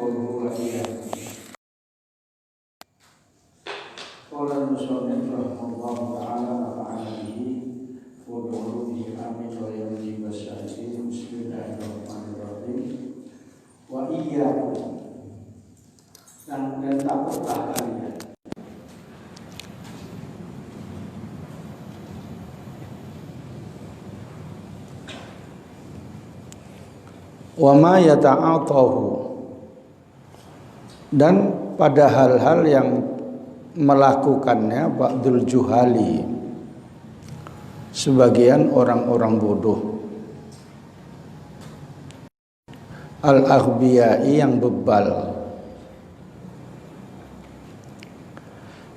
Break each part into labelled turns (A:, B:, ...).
A: وإياكم. قال المصنف رحمه الله تعالى ونفعنا به وبعلومه آمين ويجزي الشاهدين. بسم الله الرحمن الرحيم. وإياكم, dan takutlah kalian. Wa ma yata'atahu, dan pada hal-hal yang melakukannya ba'dul juhali, sebagian orang-orang bodoh, al-aghbiyai yang bebal,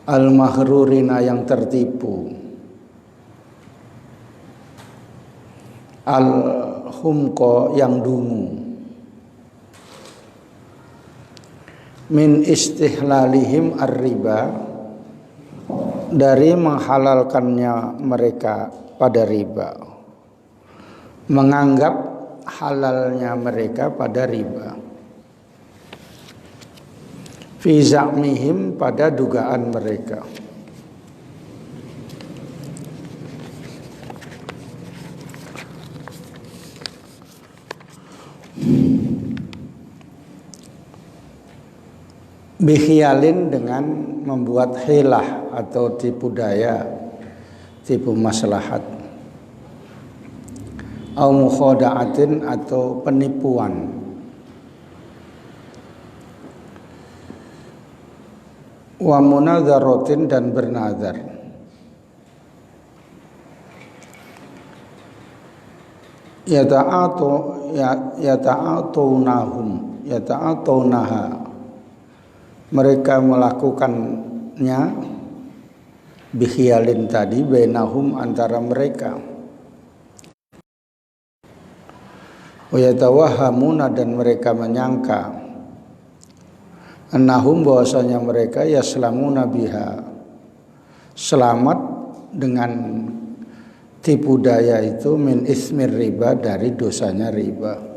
A: al-maghrurina yang tertipu, al-humqa yang dungu, min istihlalihim ar-riba, dari menghalalkannya mereka pada riba, menganggap halalnya mereka pada riba, fi za'mihim, pada dugaan mereka. Bikhiyalin, dengan membuat hilah atau tipu daya, tipu maslahat, au mukhada'atin, atau penipuan, wa munadzaratin, dan bernazar, yata'ataunaha, mereka melakukannya, bikhiyalin tadi, bainahum, antara mereka, wa yatawahhamuna, dan mereka menyangka, annahum, bahwasanya mereka, yaslamuna biha, selamat dengan tipu daya itu, min ismir riba, dari dosanya riba.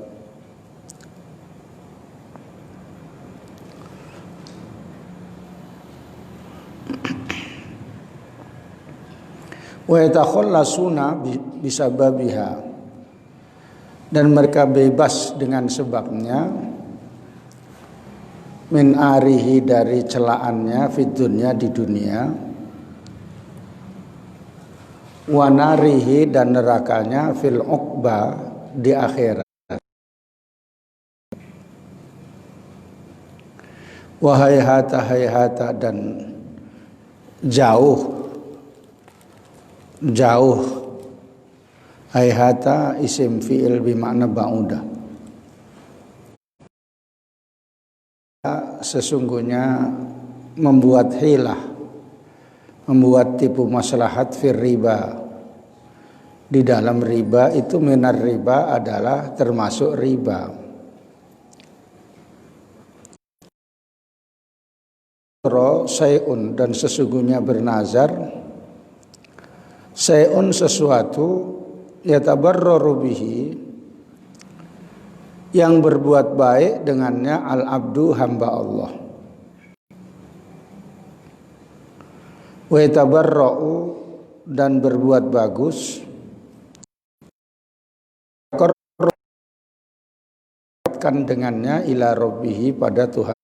A: Wa yatakhallasuna bisababiha, dan mereka bebas dengan sebabnya, min arihi, dari celaannya, fid dunya, di dunia, wa narihi, dan nerakanya, fil uqba, di akhirat. Wa hayhata, dan jauh, hayhata isim fi'il bimakna ba'udah. Sesungguhnya membuat hilah, membuat tipu maslahat fir riba, di dalam riba itu, minar riba, adalah termasuk riba. Sayun, dan sesungguhnya bernazar, sayun, sesuatu, yatabarraru bihi, yang berbuat baik dengannya, al-abdu, hamba Allah, wa yatabarra'u, dan berbuat bagus, kan dengannya, ila rabbihi, pada Tuhan.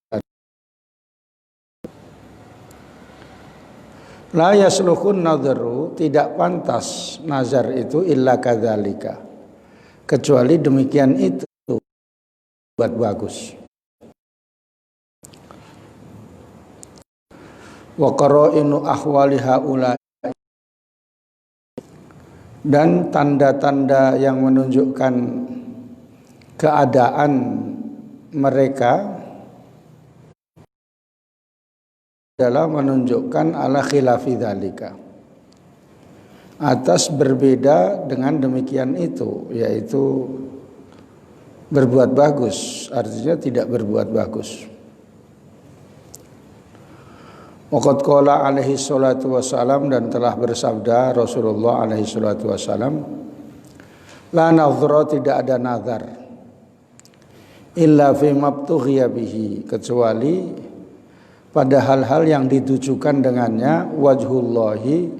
A: La yasluhun nadharu, tidak pantas nazar itu, illa kadzalika, kecuali demikian itu, buat bagus. Wa qara'inu ahwali haula, dan tanda-tanda yang menunjukkan keadaan mereka adalah menunjukkan ala khilafi dzalika, atas berbeda dengan demikian itu, yaitu berbuat bagus, artinya tidak berbuat bagus. Waqad qala alaihi salatu wassalam, dan telah bersabda Rasulullah alaihi salatu wassalam, la nadhra, tidak ada nazar, illa fi mabtughiya bihi, kecuali pada hal-hal yang ditujukan dengannya wajhullahi,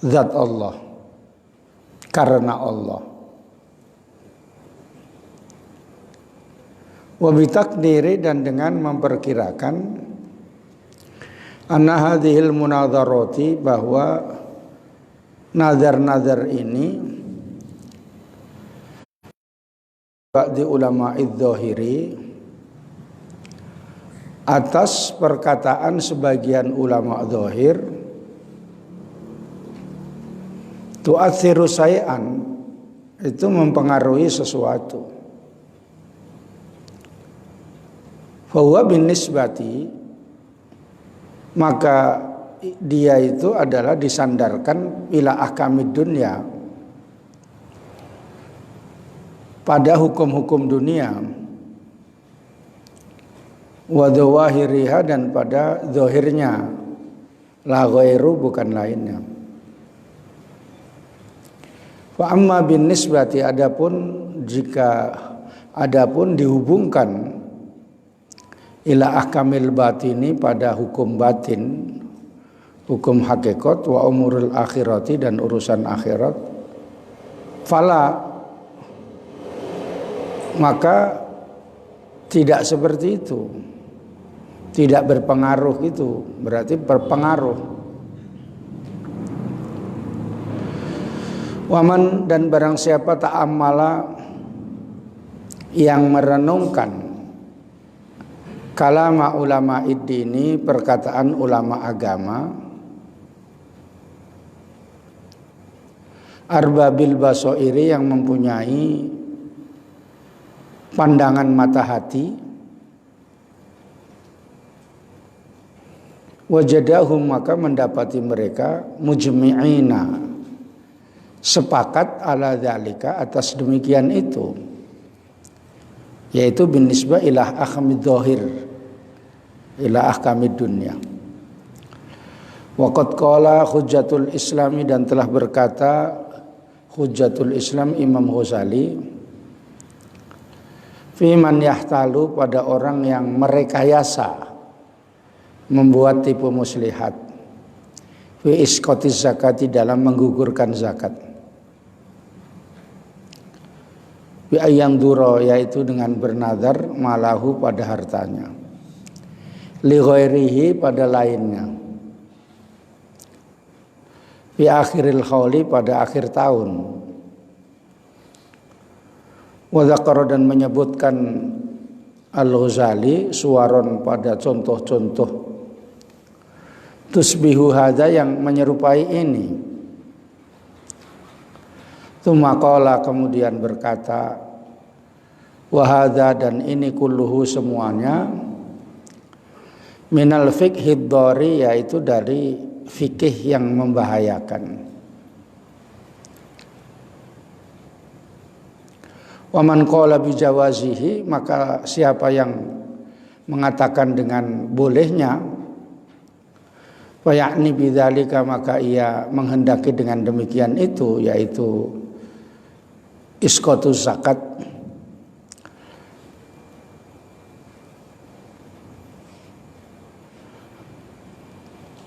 A: zat Allah, karena Allah. Wa bitakdiri, dan dengan memperkirakan anna hadhil munadharati, bahwa nazar-nazar ini ba'di ulama idz-dzahiri, atas perkataan sebagian ulama zahir, tu'athiru syai'an, itu mempengaruhi sesuatu. Fahuwa bin nisbati, maka dia itu adalah disandarkan ila ahkamid dunya, pada hukum-hukum dunia, wa dzawahiriha, dan pada zahirnya, la ghairu, bukan lainnya. Fa amma bin nisbati, adapun dihubungkan ila ahkamil batini, pada hukum batin, hukum hakikat, wa umurul akhirati, dan urusan akhirat, fala, maka tidak seperti itu, tidak berpengaruh. Itu berarti berpengaruh. Waman, dan barang siapa ta'ammala, yang merenungkan kalama ulama iddini, perkataan ulama agama, arbabil basoiri, yang mempunyai pandangan mata hati, wajadahum, maka mendapati mereka mujmi'ina, sepakat ala dzalika, atas demikian itu, yaitu bin nisbah ila ahkamid dzahir, ila ahkamid dunya. Waqad qala hujjatul islami, dan telah berkata hujjatul islam Imam Ghazali, fi man yahtalu, pada orang yang merekayasa, membuat tipu muslihat, fi isqatiz zakati, dalam menggugurkan zakat, bi ayang duro, yaitu dengan bernazar, malahu, pada hartanya, li ghairihi, pada lainnya, fi akhiril khawli, pada akhir tahun, wa dzakara, dan menyebutkan Al-Ghazali suwaron, pada contoh-contoh tusbihu hadza, yang menyerupai ini. Tsumma qala, kemudian berkata, wa hadza, dan ini kulluhu, semuanya, minal fiqhid dhari, yaitu dari fikih yang membahayakan. Wa man qala bijawazihi, maka siapa yang mengatakan dengan bolehnya, wa yakni bidzalika, maka ia menghendaki dengan demikian itu, yaitu isqatuz zakat,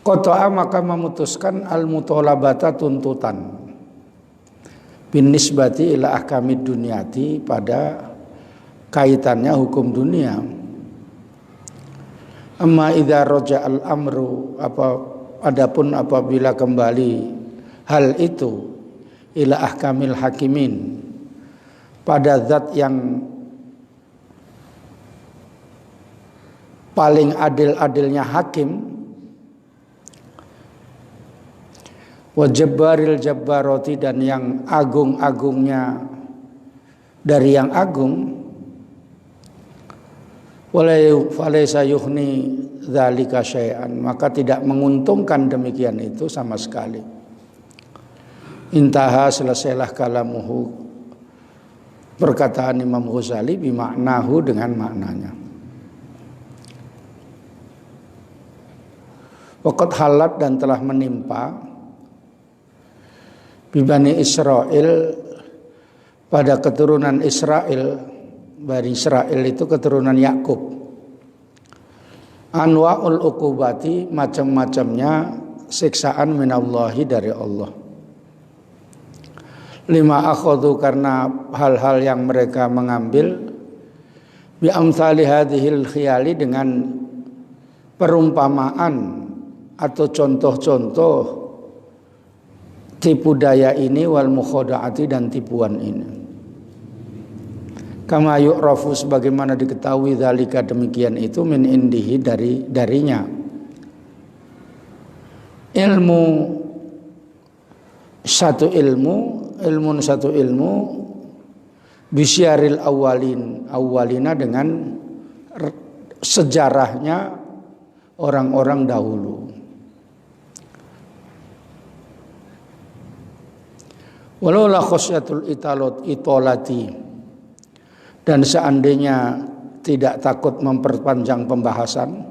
A: qata'a, maka memutuskan al-muthalabata, tuntutan, bin nisbati ila ahkamid dunyati, pada kaitannya hukum dunia. Amma idza raja al-amru, adapun apabila kembali hal itu ila ahkamil hakimin, pada zat yang paling adil-adilnya hakim, wa jabbaril jabbaroti, dan yang agung-agungnya dari yang agung, walaysa yughni dzalika syai'an, maka tidak menguntungkan demikian itu sama sekali. Intaha, selesailah kalamuhu, perkataan Imam Ghazali, bimaknahu, dengan maknanya. Waqad halat, dan telah menimpa Bani Israel, pada keturunan Israel, Bani Israil itu keturunan Yakub. Anwa'ul uqubati, macam-macamnya siksaan minallahi, dari Allah. Lima akhadhu, karena hal-hal yang mereka mengambil, bi amsali hadhil khiyali, dengan perumpamaan atau contoh-contoh tipu daya ini, wal mukhada'ati, dan tipuan ini. Kama yu'rafu, sebagaimana diketahui, dzalika, demikian itu, min indihi, darinya. Satu ilmu bisyaril awalina, dengan sejarahnya orang-orang dahulu. Walau la khosyatul itolati, dan seandainya tidak takut memperpanjang pembahasan,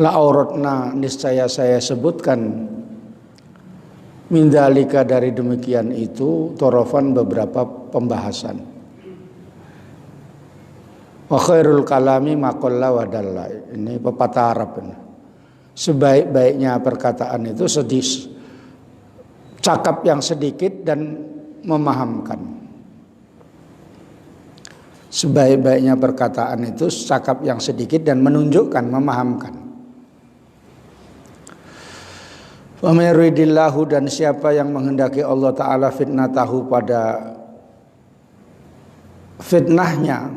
A: la auratna, niscaya saya sebutkan, min dzalika, dari demikian itu, torofan, beberapa pembahasan. Wa khairul kalami ma qalla wa dalla, ini pepatah Arab ini. Sebaik-baiknya perkataan itu cakap yang sedikit dan memahamkan. Sebaik-baiknya perkataan itu cakap yang sedikit dan menunjukkan, memahamkan. Wa may yuridillahu, dan siapa yang menghendaki Allah Ta'ala fitnatahu, pada fitnahnya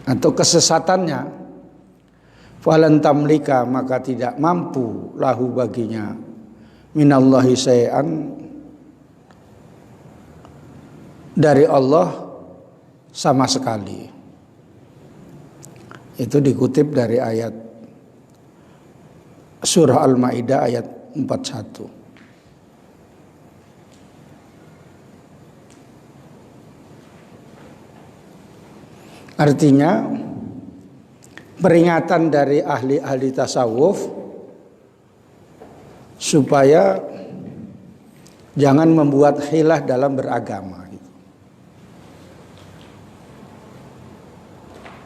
A: atau kesesatannya, falan tamlika, maka tidak mampu lahu, baginya, minallahi syai'an, dari Allah sama sekali. Itu dikutip dari ayat surah Al-Maidah ayat 41. Artinya peringatan dari ahli-ahli tasawuf supaya jangan membuat khilaf dalam beragama.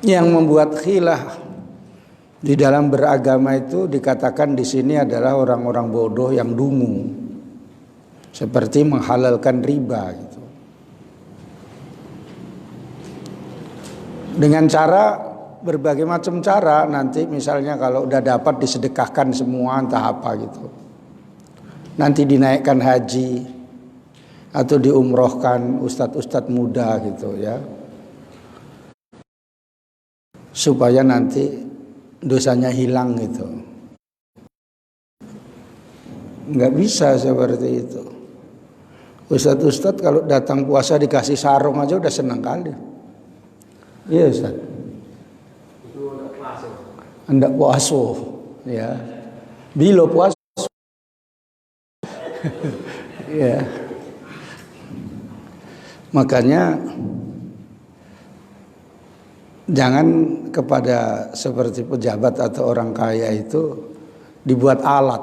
A: Yang membuat khilaf di dalam beragama itu dikatakan di sini adalah orang-orang bodoh yang dungu, seperti menghalalkan riba gitu. Dengan cara berbagai macam cara, nanti misalnya kalau udah dapat disedekahkan semua entah apa gitu. Nanti dinaikkan haji atau diumrohkan ustadz-ustadz muda gitu ya. Supaya nanti dosanya hilang gitu. Nggak bisa seperti itu. Ustadz-ustadz kalau datang puasa dikasih sarung aja udah senang kali. Iya Ustadz. Anda puasa ya. Bilo puasa. Ya. Makanya jangan kepada seperti pejabat atau orang kaya itu dibuat alat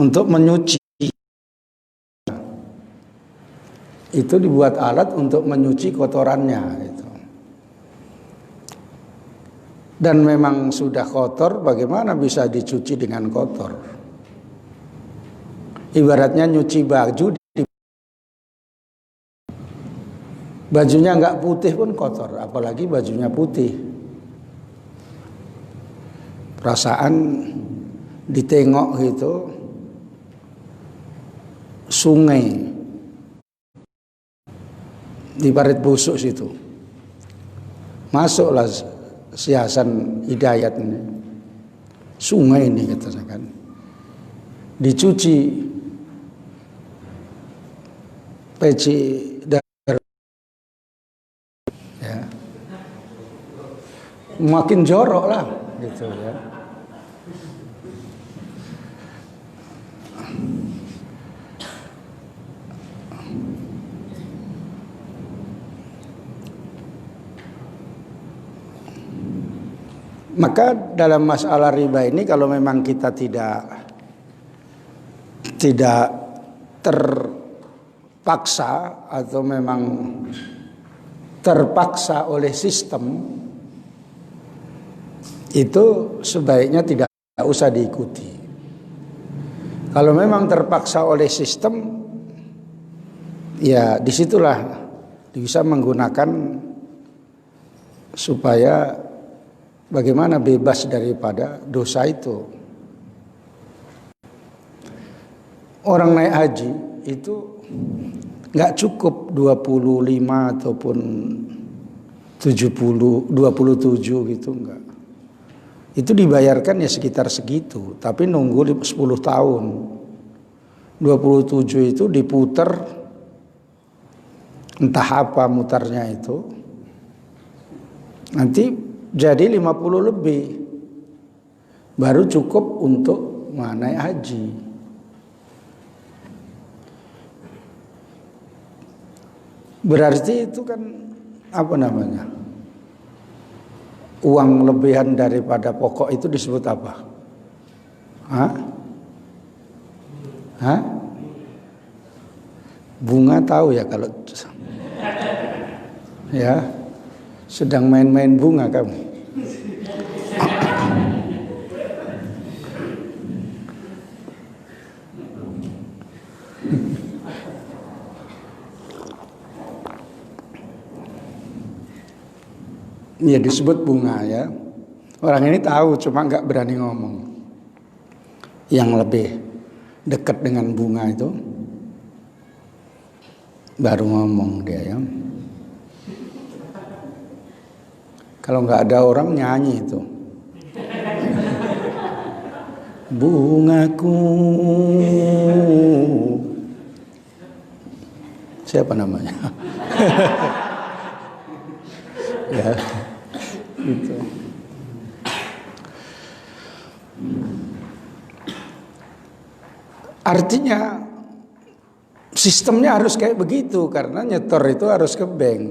A: untuk menyuci. Itu dibuat alat untuk menyuci kotorannya gitu. Dan memang sudah kotor, bagaimana bisa dicuci dengan kotor? Ibaratnya nyuci baju, bajunya nggak putih pun kotor, apalagi bajunya putih. Perasaan ditengok gitu, sungai di Parit Busuk situ, masuklah si Hasan Hidayat ini, sungai ini katanya kan, dicuci peci ya, makin jorok lah gitu ya. Maka dalam masalah riba ini kalau memang kita tidak terpaksa atau memang terpaksa oleh sistem, itu sebaiknya tidak usah diikuti. Kalau memang terpaksa oleh sistem, ya disitulah bisa menggunakan supaya bagaimana bebas daripada dosa itu. Orang naik haji itu nggak cukup 25 ataupun 70, 27 gitu, enggak. Itu dibayarkan ya sekitar segitu, tapi nunggu 10 tahun. 27 itu diputer, entah apa mutarnya itu, nanti jadi 50 lebih, baru cukup untuk naik haji. Berarti itu kan apa namanya, uang lebihan daripada pokok itu disebut apa? Hah? Bunga tahu ya kalau ya sedang main-main bunga kamu. Ya disebut bunga ya. Orang ini tahu cuma nggak berani ngomong. Yang lebih dekat dengan bunga itu baru ngomong dia ya. Kalau nggak ada orang nyanyi itu. Bungaku. Siapa namanya? Ya. Gitu. Artinya sistemnya harus kayak begitu, karena nyetor itu harus ke bank.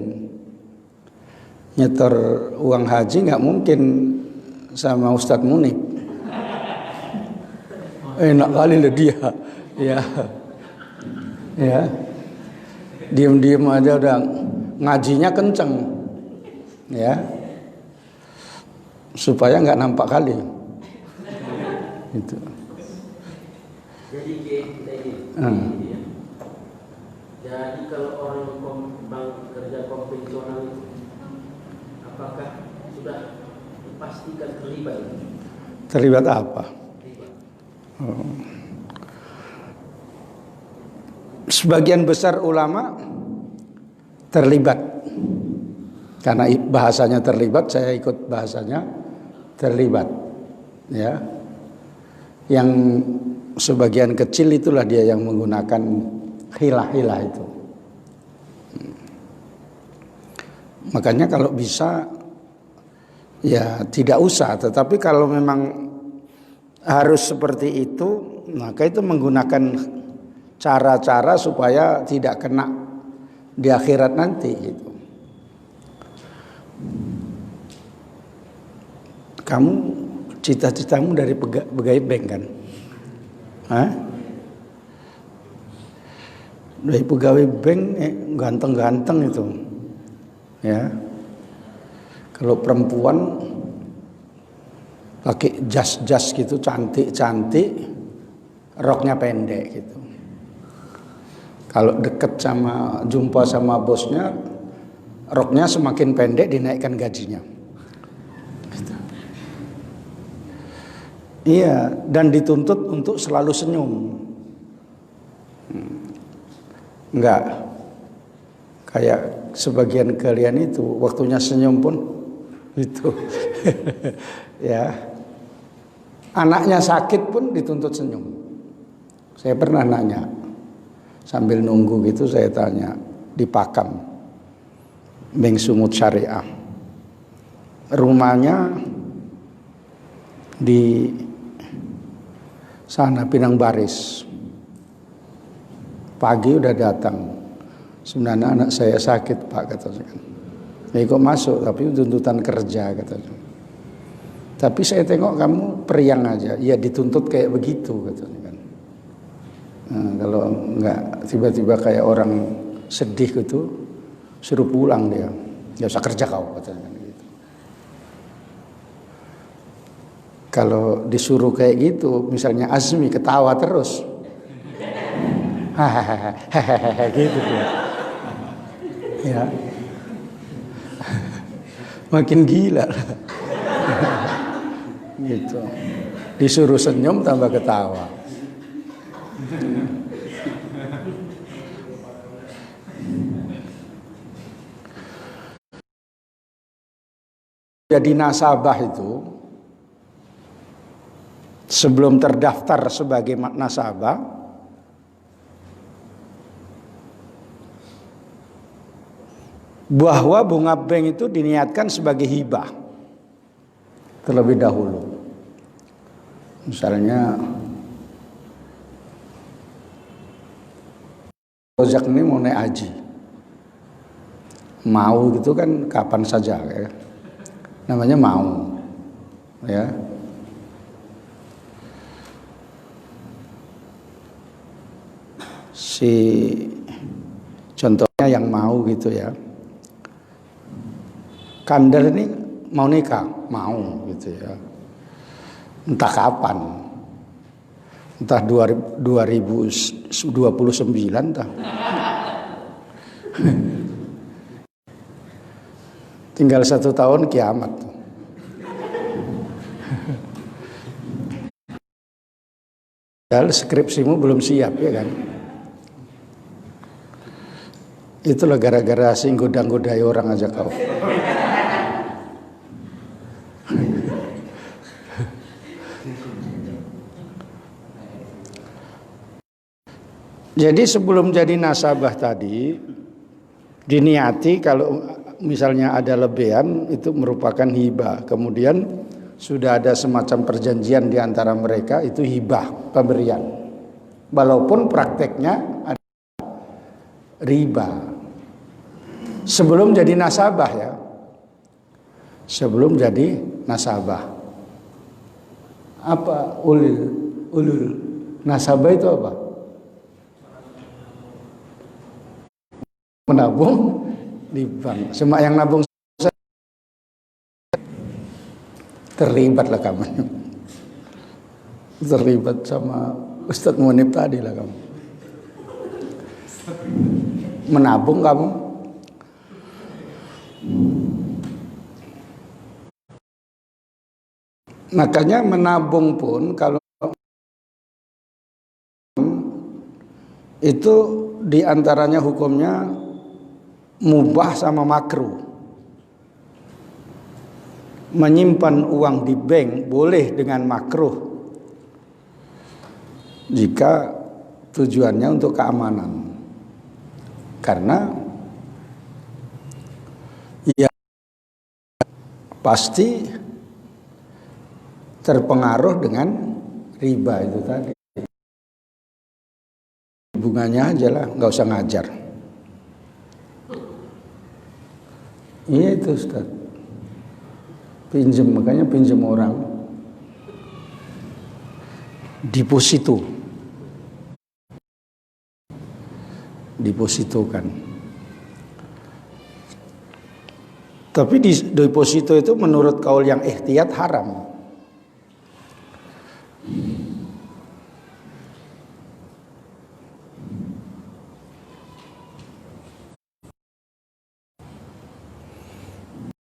A: Nyetor uang haji nggak mungkin sama Ustadz Munib. Enak kali lah dia, ya, ya, diem-diem aja udah ngajinya kenceng, ya. Supaya nggak nampak kali, gitu.
B: Jadi jadi kalau orang kerja konvensional itu, apakah sudah dipastikan terlibat?
A: Terlibat apa? Sebagian besar ulama terlibat, karena bahasanya terlibat, saya ikut bahasanya terlibat, ya. Yang sebagian kecil itulah dia yang menggunakan hilah-hilah itu. Makanya kalau bisa ya tidak usah, tetapi kalau memang harus seperti itu, maka itu menggunakan cara-cara supaya tidak kena di akhirat nanti gitu. Kamu cita-citamu dari pegawai bank kan? Hah? Dari pegawai bank ganteng-ganteng itu, ya. Kalau perempuan pakai jas-jas gitu cantik-cantik, roknya pendek gitu. Kalau deket sama jumpa sama bosnya, roknya semakin pendek, dinaikkan gajinya. Gitu. Iya, dan dituntut untuk selalu senyum. Enggak kayak sebagian kalian itu waktunya senyum pun itu ya, anaknya sakit pun dituntut senyum. Saya pernah nanya sambil nunggu gitu, saya tanya di Pakam Bank Sumut Syariah, rumahnya di sana Pinang Baris. Pagi udah datang, sebenarnya anak saya sakit Pak, katanya. Ya kok masuk, tapi tuntutan kerja, katanya. Tapi saya tengok kamu periang aja, ya dituntut kayak begitu, katanya kan. Nah, kalau enggak tiba-tiba kayak orang sedih gitu, suruh pulang dia. Nggak usah kerja kau katanya gitu. Kalau disuruh kayak gitu, misalnya Azmi ketawa terus. Hahaha gitu dia. Ya. Makin gila. Gitu. Disuruh senyum tambah ketawa. Jadi nasabah itu sebelum terdaftar sebagai nasabah, bahwa bunga bank itu diniatkan sebagai hibah terlebih dahulu. Misalnya Ojak ini mau naik haji, mau gitu kan kapan saja ya. Namanya mau, ya. Si contohnya yang mau gitu ya. Kandar ini mau nikah, mau gitu ya. Entah kapan, entah 2029 entah. Tinggal 1 tahun kiamat. Padahal skripsimu belum siap ya kan. Itulah gara-gara sing godang-godai orang aja kau. Jadi sebelum jadi nasabah tadi diniati kalau misalnya ada lebihan itu merupakan hibah. Kemudian sudah ada semacam perjanjian di antara mereka, itu hibah, pemberian. Walaupun prakteknya ada riba. Sebelum jadi nasabah ya. Sebelum jadi nasabah. Apa ulul nasabah itu apa? Menabung di bank. Semua yang nabung terlibatlah kamu. Terlibat sama Ustadz Munib tadi lah kamu. Menabung kamu. Makanya menabung pun kalau itu diantaranya hukumnya mubah sama makruh. Menyimpan uang di bank boleh dengan makruh jika tujuannya untuk keamanan. Karena ya pasti terpengaruh dengan riba itu tadi. Bunganya aja lah, nggak usah ngajar. Iya itu Ustaz. Pinjem, makanya pinjem orang. Deposito. Depositokan. Tapi di deposito itu menurut kaul yang ihtiyat haram.